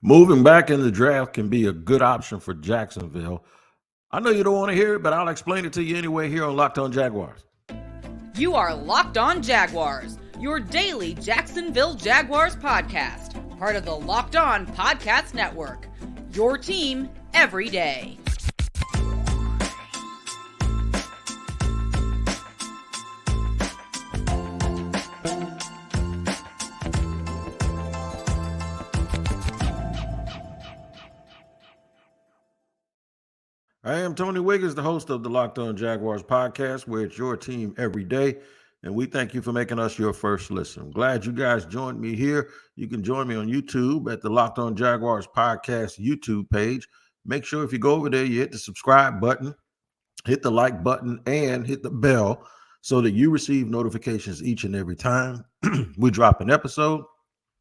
Moving back in the draft can be a good option for Jacksonville. I know you don't want to hear it, but I'll explain it to you anyway here on Locked On Jaguars. You are Locked On Jaguars, your daily Jacksonville Jaguars podcast, part of the Locked On Podcast Network, your team every day. I am Tony Wiggins, the host of the Locked On Jaguars podcast, where it's your team every day. And we thank you for making us your first listen. I'm glad you guys joined me here. You can join me on YouTube at the Locked On Jaguars podcast YouTube page. Make sure if you go over there, you hit the subscribe button, hit the like button, and hit the bell so that you receive notifications each and every time we drop an episode.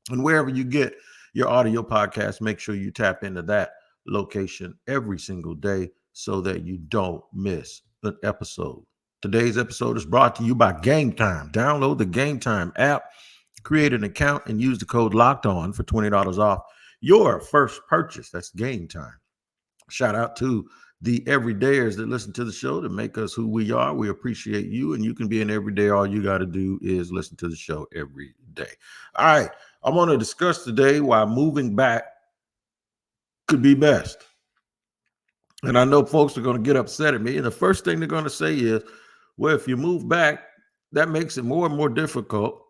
And wherever you get your audio podcast, make sure you tap into that location every single day so that you don't miss an episode. Today's episode is brought to you by Gametime. Download the Gametime app, create an account, and use the code LOCKEDON for $20 off your first purchase. That's Gametime. Shout out to the everydayers that listen to the show that make us who we are. We appreciate you, and you can be an everyday. All you got to do is listen to the show every day. All right, I want to discuss today why moving back could be best. And I know folks are going to get upset at me. And the first thing they're going to say is, well, if you move back, that makes it more and more difficult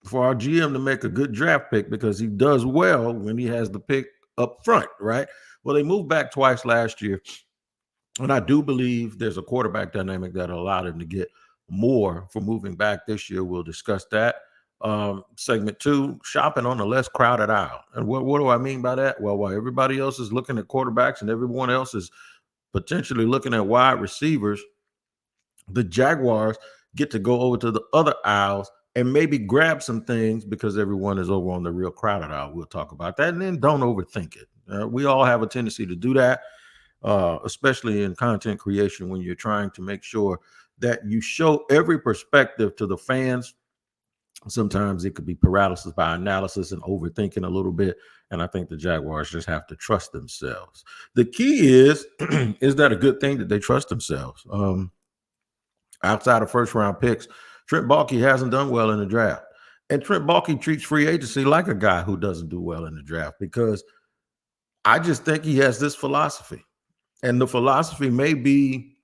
for our GM to make a good draft pick because he does well when he has the pick up front, right? Well, they moved back twice last year. And I do believe there's a quarterback dynamic that allowed him to get more for moving back this year. We'll discuss that. Segment 2, shopping on a less crowded aisle. And what do I mean by that? Well, while everybody else is looking at quarterbacks and everyone else is potentially looking at wide receivers, the Jaguars get to go over to the other aisles and maybe grab some things because everyone is over on the real crowded aisle. We'll talk about that. And then don't overthink it. We all have a tendency to do that, especially in content creation when you're trying to make sure that you show every perspective to the fans. Sometimes it could be paralysis by analysis and overthinking a little bit. And I think the Jaguars just have to trust themselves. The key is that a good thing that they trust themselves? Outside of first round picks, Trent Baalke hasn't done well in the draft. And Trent Baalke treats free agency like a guy who doesn't do well in the draft because I just think he has this philosophy. And the philosophy may be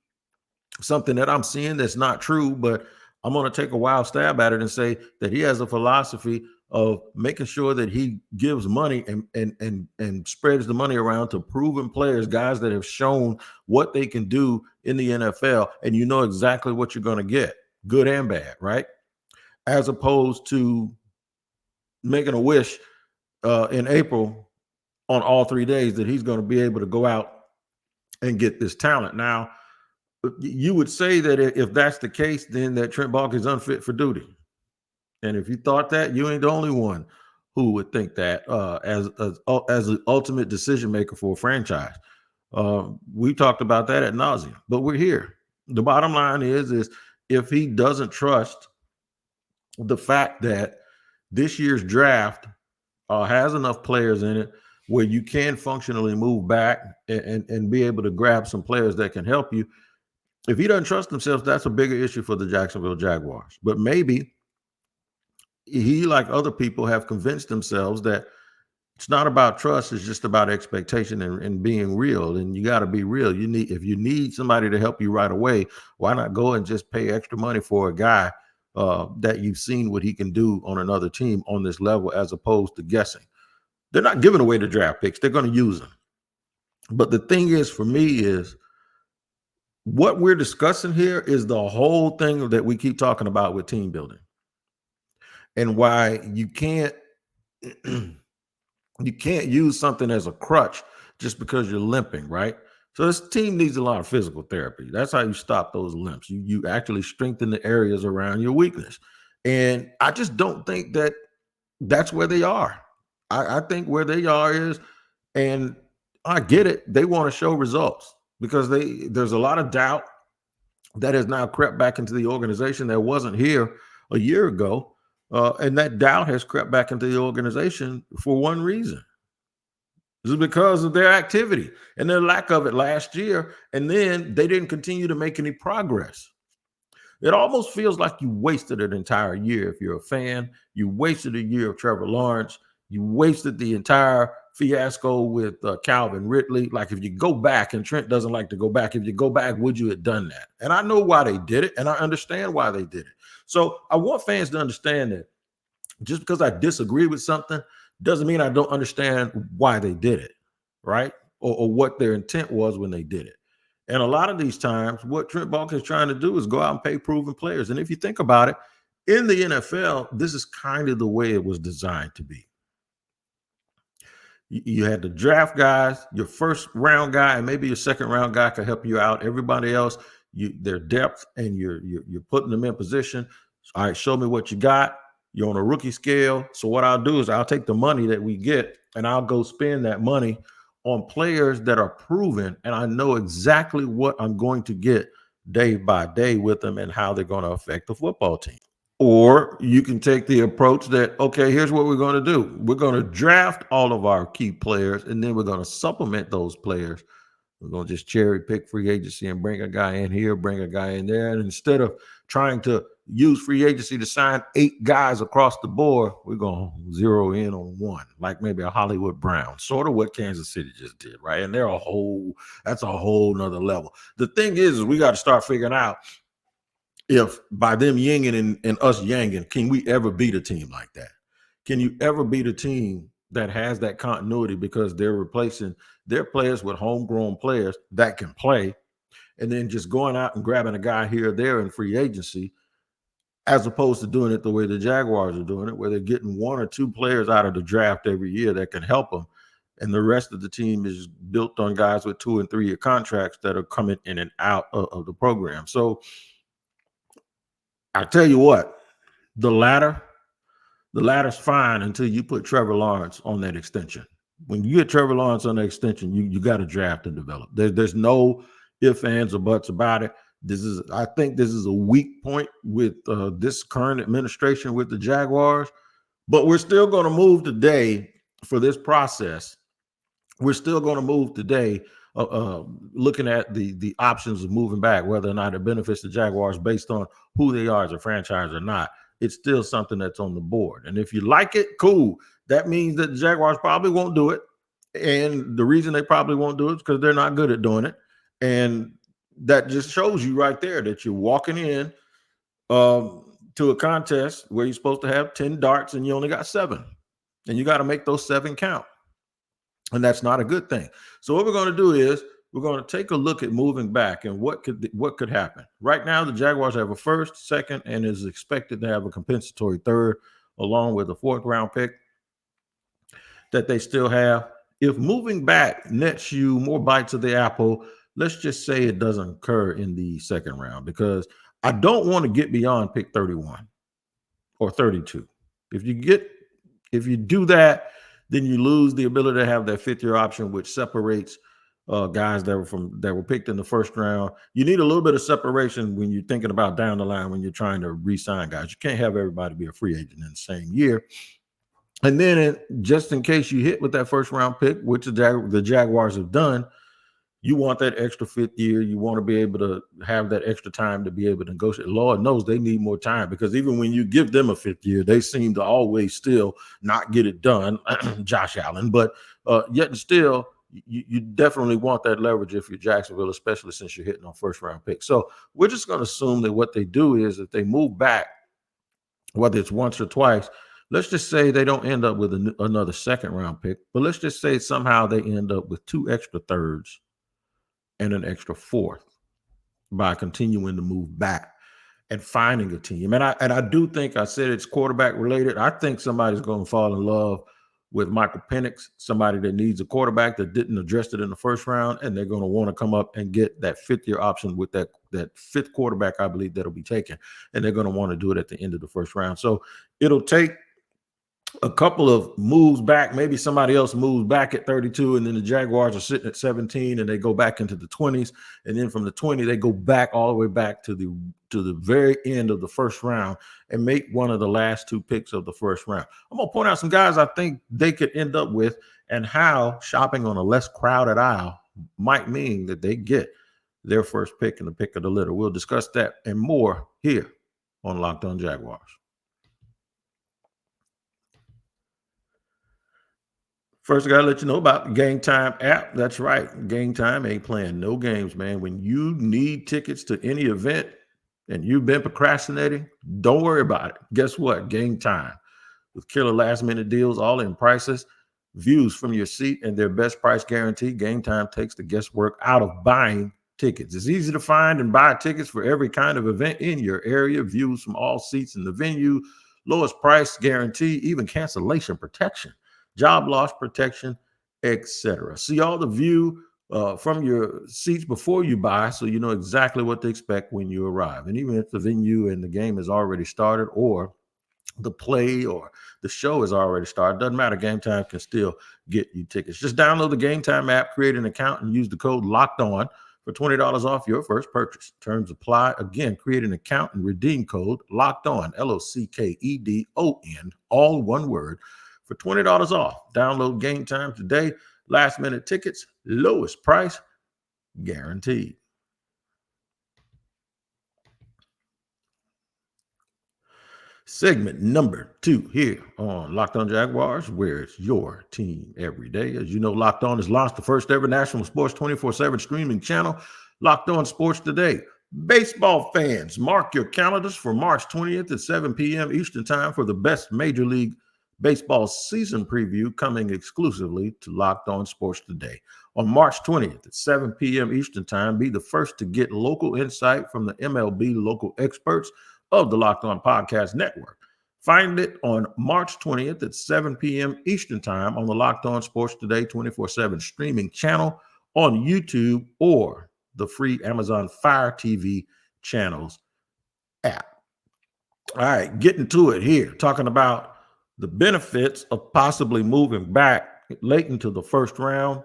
something that I'm seeing that's not true, but I'm going to take a wild stab at it and say that he has a philosophy of making sure that he gives money and spreads the money around to proven players, guys that have shown what they can do in the NFL, and you know exactly what you're going to get, good and bad, right? As opposed to making a wish in April on all 3 days that he's going to be able to go out and get this talent. Now, you would say that if that's the case, then that Trent Baalke is unfit for duty. And if you thought that, you ain't the only one who would think that as an ultimate decision maker for a franchise. We talked about that ad nauseum, but we're here. The bottom line is if he doesn't trust the fact that this year's draft has enough players in it where you can functionally move back and be able to grab some players that can help you. If he doesn't trust himself, that's a bigger issue for the Jacksonville Jaguars. But maybe he, like other people, have convinced themselves that it's not about trust, it's just about expectation and being real. And you got to be real. If you need somebody to help you right away, why not go and just pay extra money for a guy that you've seen what he can do on another team on this level, as opposed to guessing. They're not giving away the draft picks. They're going to use them. But the thing is, for me, is what we're discussing here is the whole thing that we keep talking about with team building, and why you can't use something as a crutch just because you're limping, right? So this team needs a lot of physical therapy. That's how you stop those limps. You actually strengthen the areas around your weakness. And I just don't think that that's where they are. I think where they are is, and I get it, they want to show results because there's a lot of doubt that has now crept back into the organization that wasn't here a year ago. And that doubt has crept back into the organization for one reason. This is because of their activity and their lack of it last year. And then they didn't continue to make any progress. It almost feels like you wasted an entire year. If you're a fan, you wasted a year of Trevor Lawrence. You wasted the entire fiasco with Calvin Ridley. Like, if you go back, and Trent doesn't like to go back, if you go back, would you have done that? And I know why they did it, and I understand why they did it. So I want fans to understand that just because I disagree with something doesn't mean I don't understand why they did it, right? Or what their intent was when they did it. And a lot of these times, what Trent Baalke is trying to do is go out and pay proven players. And if you think about it, in the NFL, this is kind of the way it was designed to be. You had the draft guys, your first round guy, and maybe your second round guy could help you out. Everybody else, their depth, and you're putting them in position. All right, show me what you got. You're on a rookie scale. So what I'll do is I'll take the money that we get and I'll go spend that money on players that are proven, and I know exactly what I'm going to get day by day with them and how they're going to affect the football team. Or you can take the approach that, okay, here's what we're going to do. We're going to draft all of our key players, and then we're going to supplement those players. We're going to just cherry pick free agency and bring a guy in here, bring a guy in there. And instead of trying to use free agency to sign 8 guys across the board, we're going to zero in on one, like maybe a Hollywood Brown, sort of what Kansas City just did, right? And that's a whole nother level. The thing is we got to start figuring out if by them yinging and us yanging, can we ever beat a team like that? Can you ever beat a team that has that continuity because they're replacing their players with homegrown players that can play, and then just going out and grabbing a guy here or there in free agency, as opposed to doing it the way the Jaguars are doing it, where they're getting 1 or 2 players out of the draft every year that can help them, and the rest of the team is built on guys with 2- and 3-year contracts that are coming in and out of the program. So I tell you what, the ladder's fine until you put Trevor Lawrence on that extension. When you get Trevor Lawrence on the extension, you got to draft and develop. There's no ifs, ands, or buts about it. I think this is a weak point with this current administration with the Jaguars, but we're still going to move today for this process. We're still going to move today, looking at the options of moving back, whether or not it benefits the Jaguars based on who they are as a franchise or not. It's still something that's on the board. And if you like it, cool. That means that the Jaguars probably won't do it. And the reason they probably won't do it is because they're not good at doing it. And that just shows you right there that you're walking in to a contest where you're supposed to have 10 darts and you only got 7. And you got to make those 7 count. And that's not a good thing. So what we're going to do is we're going to take a look at moving back and what could happen. Right now, the Jaguars have a first, second, and is expected to have a compensatory third, along with a 4th round pick that they still have. If moving back nets you more bites of the apple, let's just say it doesn't occur in the 2nd round, because I don't want to get beyond pick 31 or 32. If you do that, then you lose the ability to have that 5th-year option, which separates guys that were picked in the 1st round. You need a little bit of separation when you're thinking about down the line when you're trying to re-sign guys. You can't have everybody be a free agent in the same year. And then just in case you hit with that 1st round pick, which the Jaguars have done, you want that extra 5th year. You want to be able to have that extra time to be able to negotiate. Lord knows they need more time, because even when you give them a 5th year, they seem to always still not get it done. Josh Allen, but yet and still, you definitely want that leverage if you're Jacksonville, especially since you're hitting on 1st round picks. So we're just going to assume that what they do is if they move back, whether it's once or twice, let's just say they don't end up with another 2nd round pick, but let's just say somehow they end up with 2 extra 3rds and an extra 4th by continuing to move back and finding a team. And I do think, I said it's quarterback related. I think somebody's going to fall in love with Michael Penix, somebody that needs a quarterback that didn't address it in the 1st round, and they're going to want to come up and get that 5th-year option with that 5th quarterback, I believe, that'll be taken. And they're going to want to do it at the end of the 1st round. So it'll take a couple of moves back, maybe somebody else moves back at 32, and then the Jaguars are sitting at 17, and they go back into the 20s, and then from the 20 they go back all the way back to the very end of the first round and make one of the last two picks of the first round. I'm gonna point out some guys I think they could end up with, and how shopping on a less crowded aisle might mean that they get their first pick and the pick of the litter. We'll discuss that and more here on Locked On Jaguars. First, I got to let you know about the Gametime app. That's right. Gametime ain't playing no games, man. When you need tickets to any event and you've been procrastinating, don't worry about it. Guess what? Gametime. With killer last-minute deals, all-in prices, views from your seat, and their best price guarantee, Gametime takes the guesswork out of buying tickets. It's easy to find and buy tickets for every kind of event in your area, views from all seats in the venue, lowest price guarantee, even cancellation protection, job loss protection, etc. See all the view from your seats before you buy, so you know exactly what to expect when you arrive. And even if the venue and the game has already started, or the play or the show has already started, doesn't matter. Gametime can still get you tickets. Just download the Gametime app, create an account, and use the code Locked On for $20 off your first purchase. Terms apply. Again, create an account and redeem code Locked On, LOCKEDON, all one word, for $20 off. Download Gametime today. Last minute tickets, lowest price guaranteed. Segment number 2 here on Locked On Jaguars, where it's your team every day. As you know, Locked On has launched the first ever national sports 24/7 streaming channel, Locked On Sports Today. Baseball fans, mark your calendars for March 20th at 7 p.m. Eastern Time for the best Major League Baseball season preview, coming exclusively to Locked On Sports Today. On March 20th at 7 p.m. Eastern Time, be the first to get local insight from the MLB local experts of the Locked On Podcast Network. Find it on March 20th at 7 p.m. Eastern Time on the Locked On Sports Today 24/7 streaming channel on YouTube or the free Amazon Fire TV channels app. All right, getting to it here, talking about the benefits of possibly moving back late into the first round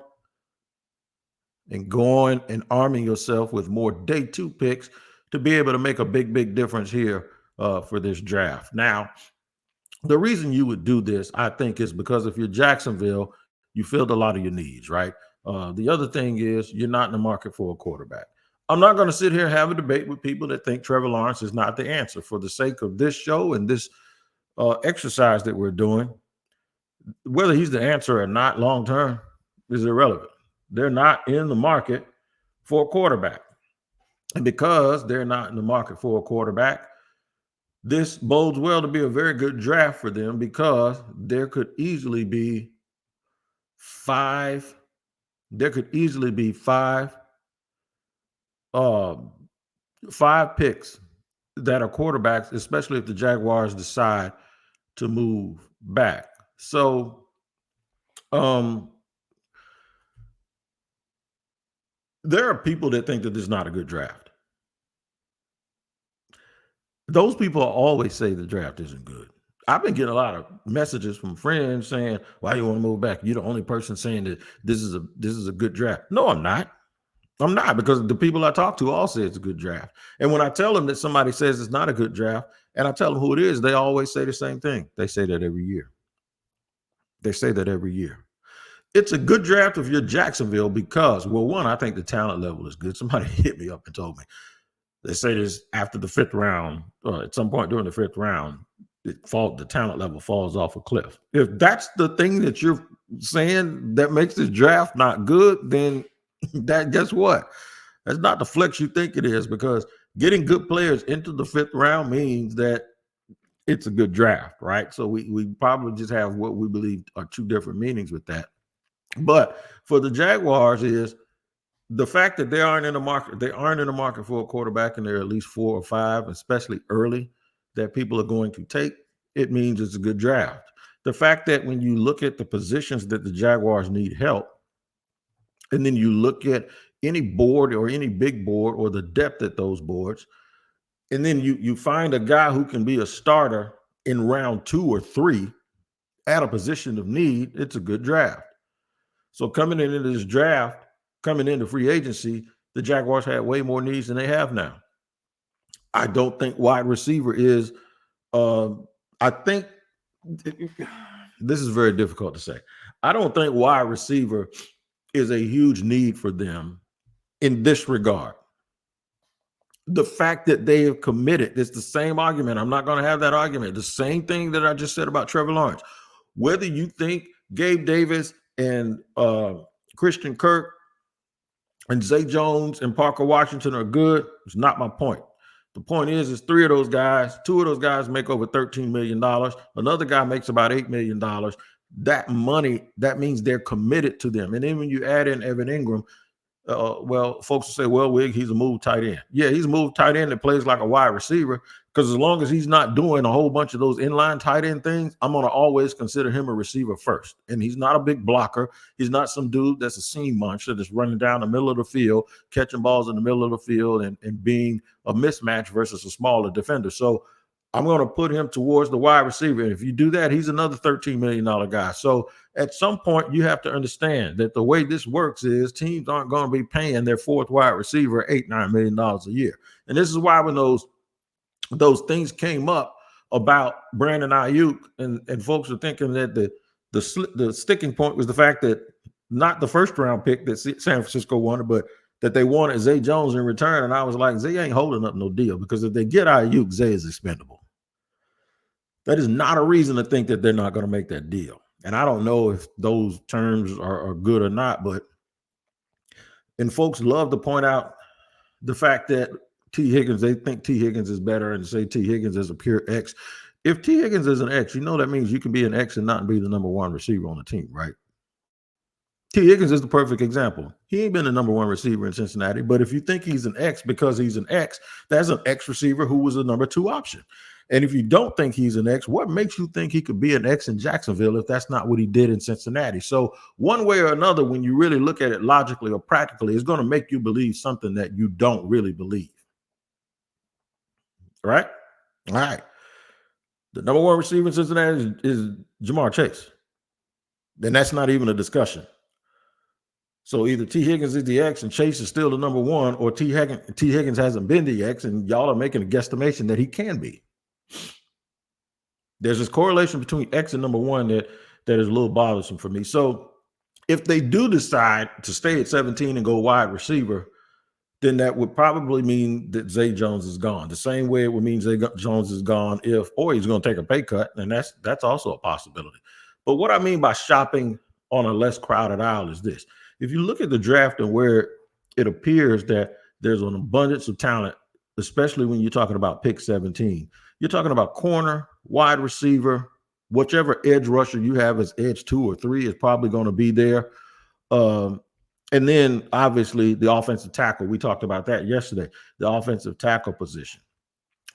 and going and arming yourself with more day 2 picks to be able to make a big difference here for this draft. Now, the reason you would do this, I think, is because if you're Jacksonville, you filled a lot of your needs, right? The other thing is you're not in the market for a quarterback. I'm not going to sit here and have a debate with people that think Trevor Lawrence is not the answer. For the sake of this show and this exercise that we're doing, whether he's the answer or not long term is irrelevant. They're not in the market for a quarterback. And because they're not in the market for a quarterback, this bodes well to be a very good draft for them, because there could easily be five picks that are quarterbacks, especially if the Jaguars decide to move back. So there are people that think that this is not a good draft. Those people always say the draft isn't good. I've been getting a lot of messages from friends saying, "Why you want to move back? You're the only person saying that this is a good draft." No, I'm not. I'm not, because the people I talk to all say it's a good draft. And when I tell them that somebody says it's not a good draft, and I tell them who it is, they always say the same thing. They say that every year. It's a good draft if you're Jacksonville because, well, one, I think the talent level is good. Somebody hit me up and told me. They say this after the 5th round, at some point during the 5th round, the talent level falls off a cliff. If that's the thing that you're saying that makes this draft not good, then guess what? That's not the flex you think it is, because getting good players into the 5th round means that it's a good draft, right? So we probably just have what we believe are two different meanings with that. But for the Jaguars is the fact that they aren't in the market for a quarterback, and there are at least 4 or 5, especially early, that people are going to take. It means it's a good draft. The fact that when you look at the positions that the Jaguars need help, and then you look at any board or any big board or the depth at those boards, and then you find a guy who can be a starter in round 2 or 3, at a position of need, it's a good draft. So coming into this draft, coming into free agency, the Jaguars had way more needs than they have now. I don't think wide receiver is. I think this is very difficult to say. I don't think wide receiver is a huge need for them in this regard. The fact that they have committed, it's the same argument. I'm not going to have that argument. The same thing that I just said about Trevor Lawrence. Whether you think Gabe Davis and Christian Kirk and Zay Jones and Parker Washington are good, it's not my point. The point is three of those guys, two of those guys make over $13 million. Another guy makes about $8 million. That money, that means they're committed to them. And then when you add in Evan Ingram, well, folks will say, well, Wig, he's a move tight end. Yeah, he's a move tight end that plays like a wide receiver, because as long as he's not doing a whole bunch of those inline tight end things, I'm going to always consider him a receiver first. And he's not a big blocker. He's not some dude that's a seam monster that's running down the middle of the field, catching balls in the middle of the field and being a mismatch versus a smaller defender. So I'm going to put him towards the wide receiver. And if you do that, he's another $13 million guy. So at some point, you have to understand that the way this works is teams aren't going to be paying their fourth wide receiver $8-9 million a year. And this is why when those things came up about Brandon Ayuk, and folks are thinking that the sticking point was the fact that not the first round pick that San Francisco wanted, but that they wanted Zay Jones in return. And I was like, Zay ain't holding up no deal, because if they get Ayuk, Zay is expendable. That is not a reason to think that they're not going to make that deal. And I don't know if those terms are good or not, and folks love to point out the fact that T. Higgins, they think T. Higgins is better and say T. Higgins is a pure X. If T. Higgins is an X, that means you can be an X and not be the number one receiver on the team, right? T. Higgins is the perfect example. He ain't been the number one receiver in Cincinnati, but if you think he's an X because he's an X, that's an X receiver who was a number two option. And if you don't think he's an X, what makes you think he could be an X in Jacksonville if that's not what he did in Cincinnati? So one way or another, when you really look at it logically or practically, it's going to make you believe something that you don't really believe. Right? All right. The number one receiver in Cincinnati is Jamar Chase. Then that's not even a discussion. So either T. Higgins is the X and Chase is still the number one, or T. Higgins hasn't been the X and y'all are making a guesstimation that he can be. There's this correlation between X and number one that is a little bothersome for me. So if they do decide to stay at 17 and go wide receiver, then that would probably mean that Zay Jones is gone. The same way it would mean Zay Jones is gone or he's going to take a pay cut, and that's also a possibility. But what I mean by shopping on a less crowded aisle is this. If you look at the draft and where it appears that there's an abundance of talent, especially when you're talking about pick 17, you're talking about corner, wide receiver, whichever edge rusher you have as edge 2 or 3 is probably going to be there. And then obviously the offensive tackle, we talked about that yesterday, the offensive tackle position.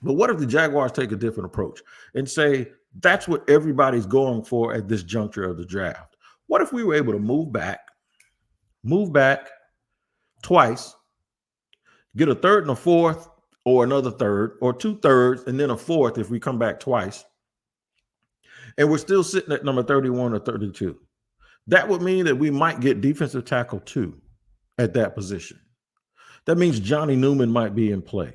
But what if the Jaguars take a different approach and say, that's what everybody's going for at this juncture of the draft? What if we were able to move back twice, get a third and a fourth, or another third, or 2 thirds, and then a fourth if we come back twice, and we're still sitting at number 31 or 32? That would mean that we might get defensive tackle 2 at that position. That means Johnny Newman might be in play.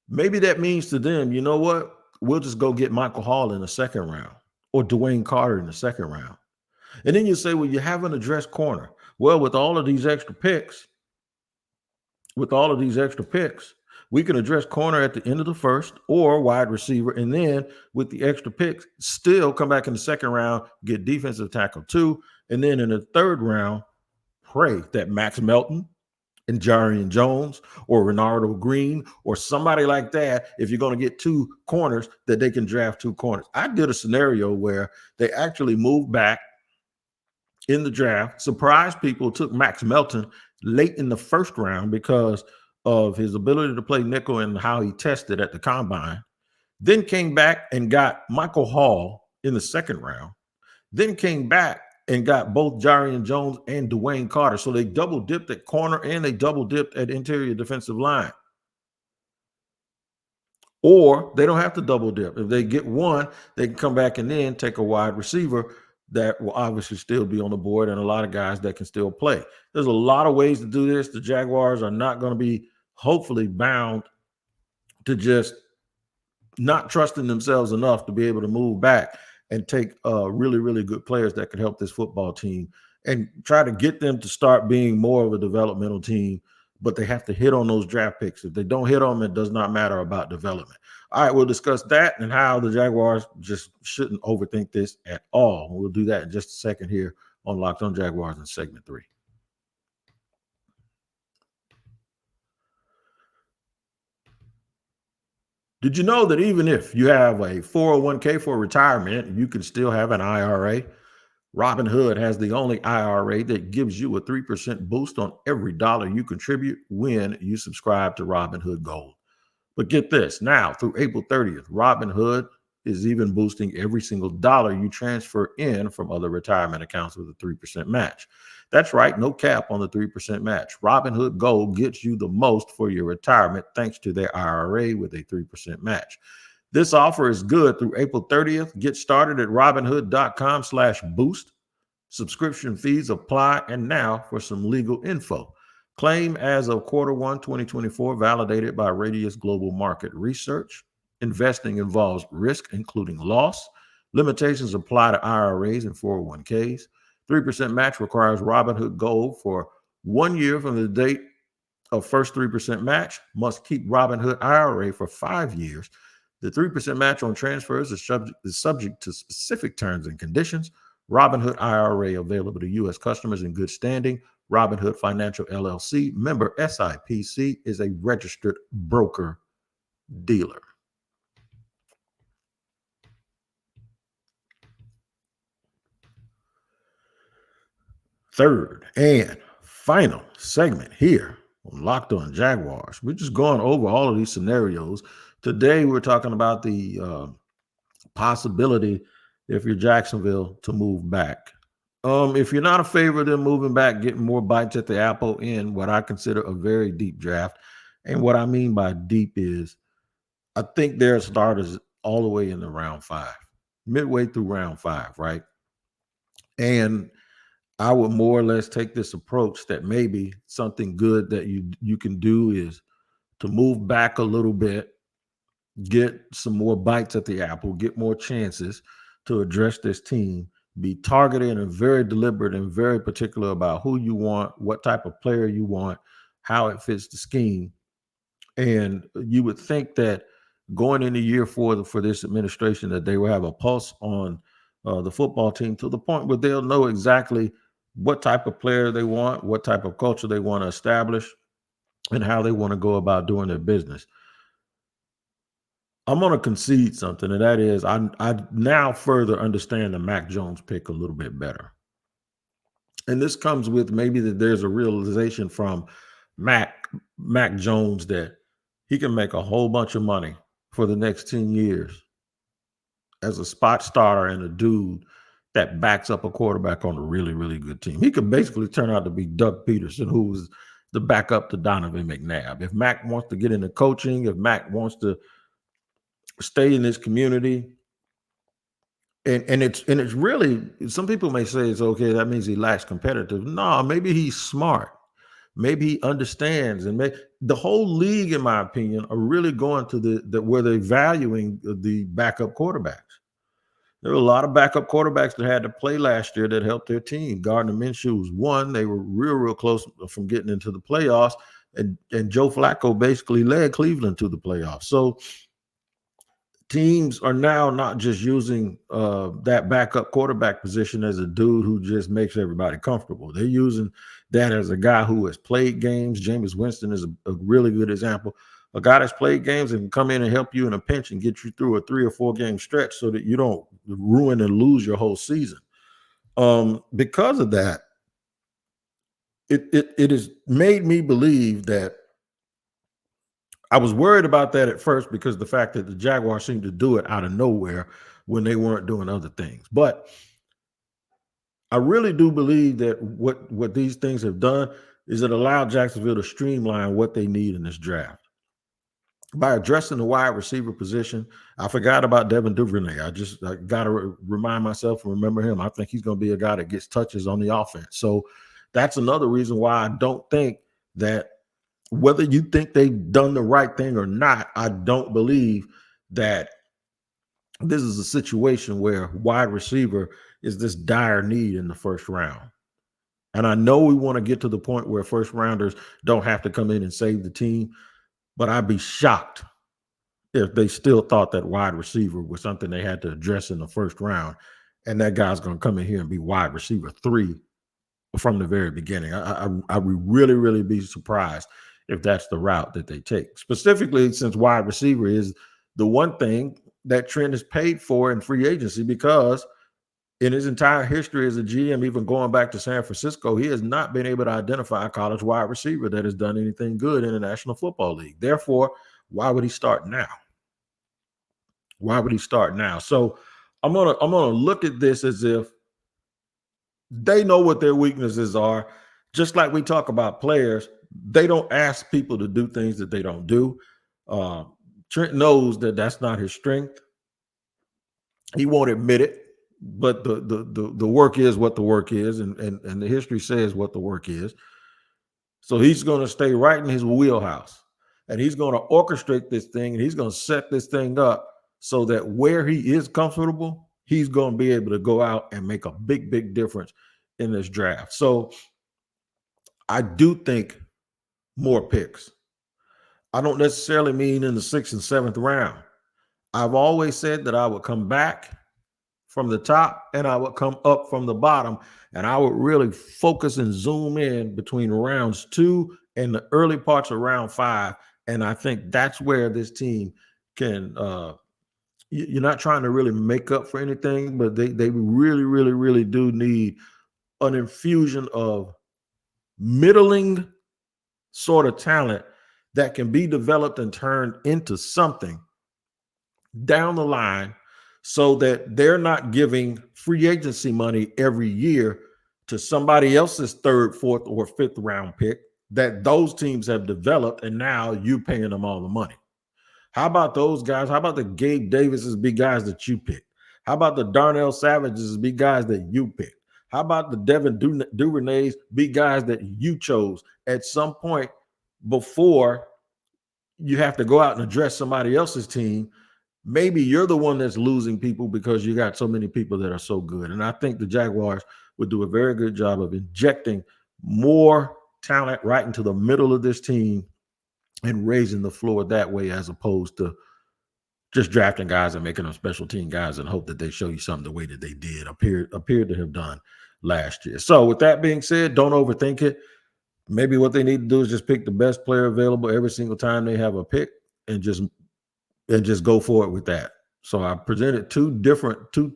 Maybe that means to them, you know what? We'll just go get Michael Hall in the second round, or Dwayne Carter in the second round. And then you say, well, you haven't addressed corner. Well, with all of these extra picks, we can address corner at the end of the first or wide receiver. And then with the extra picks, still come back in the second round, get defensive tackle 2. And then in the third round, pray that Max Melton and Jarian Jones or Renardo Green or somebody like that, if you're going to get 2 corners, that they can draft 2 corners. I did a scenario where they actually moved back in the draft, surprised people, took Max Melton late in the first round because of his ability to play nickel and how he tested at the combine, then came back and got Michael Hall in the second round, then came back and got both Jarian Jones and Dwayne Carter. So they double dipped at corner and they double dipped at interior defensive line. Or they don't have to double dip. If they get one, they can come back and then take a wide receiver that will obviously still be on the board and a lot of guys that can still play. There's a lot of ways to do this. The Jaguars are not going to be hopefully bound to just not trusting themselves enough to be able to move back and take really, really good players that could help this football team and try to get them to start being more of a developmental team. But they have to hit on those draft picks. If they don't hit on them, it does not matter about development. All right, we'll discuss that and how the Jaguars just shouldn't overthink this at all. We'll do that in just a second here on Locked On Jaguars in segment 3. Did you know that even if you have a 401k for retirement, you can still have an IRA? Robinhood has the only IRA that gives you a 3% boost on every dollar you contribute when you subscribe to Robinhood Gold. But get this, now through April 30th, Robinhood is even boosting every single dollar you transfer in from other retirement accounts with a 3% match. That's right, no cap on the 3% match. Robinhood Gold gets you the most for your retirement thanks to their IRA with a 3% match. This offer is good through April 30th. Get started at robinhood.com/boost. Subscription fees apply. And now for some legal info. Claim as of Q1 2024, validated by Radius Global Market Research. Investing involves risk, including loss. Limitations apply to IRAs and 401ks. 3% match requires Robinhood Gold for 1 year from the date of first 3% match. Must keep Robinhood IRA for 5 years. The 3% match on transfers is subject to specific terms and conditions. Robinhood IRA available to U.S. customers in good standing. Robinhood Financial LLC, member SIPC, is a registered broker dealer. Third and final segment here on Locked On Jaguars. We're just going over all of these scenarios. Today, we're talking about the possibility, if you're Jacksonville, to move back. If you're not a favor of them moving back, getting more bites at the apple in what I consider a very deep draft. And what I mean by deep is I think their starters all the way in the round 5, midway through round 5, right? And I would more or less take this approach that maybe something good that you can do is to move back a little bit, get some more bites at the apple, get more chances to address this team, be targeted and very deliberate and very particular about who you want, what type of player you want, how it fits the scheme. And you would think that going into year 4 for this administration, that they will have a pulse on the football team to the point where they'll know exactly what type of player they want, what type of culture they want to establish, and how they want to go about doing their business. I'm going to concede something, and that is I now further understand the Mac Jones pick a little bit better. And this comes with maybe that there's a realization from Mac Jones that he can make a whole bunch of money for the next 10 years as a spot starter and a dude that backs up a quarterback on a really, really good team. He could basically turn out to be Doug Peterson, who was the backup to Donovan McNabb. If Mac wants to get into coaching, if Mac wants to stay in this community, and it's really, some people may say it's okay, that means he lacks competitive. No, maybe he's smart. Maybe he understands, and the whole league, in my opinion, are really going to the where they're valuing the backup quarterbacks. There were a lot of backup quarterbacks that had to play last year that helped their team. Gardner Minshew was one. They were real close from getting into the playoffs, and Joe Flacco basically led Cleveland to the playoffs. So teams are now not just using that backup quarterback position as a dude who just makes everybody comfortable. They're using that as a guy who has played games. Jameis Winston is a really good example. A guy that's played games and can come in and help you in a pinch and get you through a 3 or 4 game stretch so that you don't ruin and lose your whole season. Because of that, it has made me believe that I was worried about that at first because the fact that the Jaguars seemed to do it out of nowhere when they weren't doing other things. But I really do believe that what these things have done is it allowed Jacksonville to streamline what they need in this draft. by addressing the wide receiver position. I forgot about Devin Duvernay. I got to remind myself and remember him. I think he's going to be a guy that gets touches on the offense. So that's another reason why I don't think that, whether you think they've done the right thing or not, I don't believe that this is a situation where wide receiver is this dire need in the first round. And I know we want to get to the point where first rounders don't have to come in and save the team, but I'd be shocked if they still thought that wide receiver was something they had to address in the first round, and that guy's going to come in here and be wide receiver 3 from the very beginning. I would really, really be surprised if that's the route that they take, specifically since wide receiver is the one thing that Trent is paid for in free agency, because in his entire history as a GM, even going back to San Francisco, he has not been able to identify a college wide receiver that has done anything good in the National Football League. Therefore, why would he start now? Why would he start now? So I'm gonna look at this as if they know what their weaknesses are. Just like we talk about players, they don't ask people to do things that they don't do. Trent knows that that's not his strength. He won't admit it, but the work is what the work is, and the history says what the work is. So he's going to stay right in his wheelhouse, and he's going to orchestrate this thing, and he's going to set this thing up so that where he is comfortable, he's going to be able to go out and make a big, big difference in this draft. So I do think more picks. I don't necessarily mean in the 6th and 7th round. I've always said that I would come back from the top and I would come up from the bottom, and I would really focus and zoom in between rounds 2 and the early parts of round 5. And I think that's where this team can, you're not trying to really make up for anything, but they really, really, really do need an infusion of middling sort of talent that can be developed and turned into something down the line, so that they're not giving free agency money every year to somebody else's 3rd, 4th, or 5th round pick that those teams have developed, and now you paying them all the money. How about those guys? How about the Gabe Davises be guys that you picked? How about the Darnell Savages be guys that you picked? How about the Devin Duvernays be guys that you chose at some point before you have to go out and address somebody else's team? Maybe you're the one that's losing people because you got so many people that are so good. And I think the Jaguars would do a very good job of injecting more talent right into the middle of this team and raising the floor that way, as opposed to just drafting guys and making them special team guys and hope that they show you something the way that they did appeared to have done last year. So with that being said, don't overthink it. Maybe what they need to do is just pick the best player available every single time they have a pick and just go for it with that. So I presented two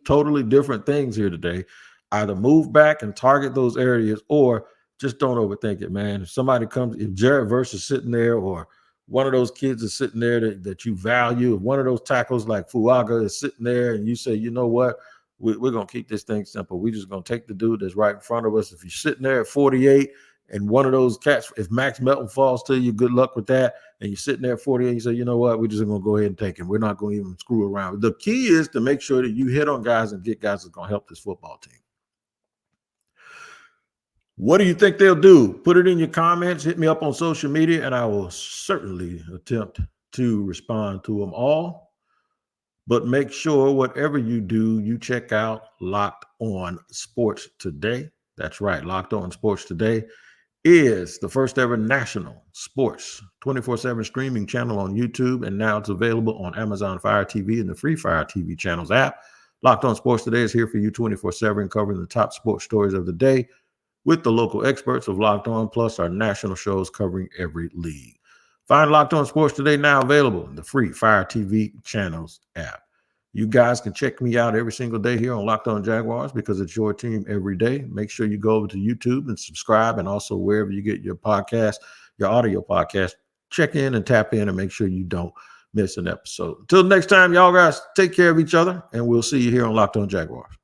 totally different things here today. Either move back and target those areas, or just don't overthink it, man. If somebody comes, if Jared Verse is sitting there, or one of those kids is sitting there that you value, if one of those tackles like Fuaga is sitting there and you say, you know what, we're going to keep this thing simple. We're just going to take the dude that's right in front of us. If you're sitting there at 48 and one of those cats, if Max Melton falls to you, good luck with that. And you're sitting there at 48, you say, you know what, we're just going to go ahead and take him. We're not going to even screw around. The key is to make sure that you hit on guys and get guys that's going to help this football team. What do you think they'll do? Put it in your comments. Hit me up on social media, and I will certainly attempt to respond to them all. But make sure whatever you do, you check out Locked On Sports Today. That's right. Locked On Sports Today is the first ever national sports 24/7 streaming channel on YouTube, and now it's available on Amazon Fire TV and the free Fire TV channels app. Locked On Sports Today is here for you 24/7, covering the top sports stories of the day with the local experts of Locked On, plus our national shows covering every league. Find Locked On Sports Today now available in the free Fire TV channels app. You guys can check me out every single day here on Locked On Jaguars, because it's your team every day. Make sure you go over to YouTube and subscribe, and also wherever you get your podcast, your audio podcast, check in and tap in and make sure you don't miss an episode. Until next time, y'all guys, take care of each other, and we'll see you here on Locked On Jaguars.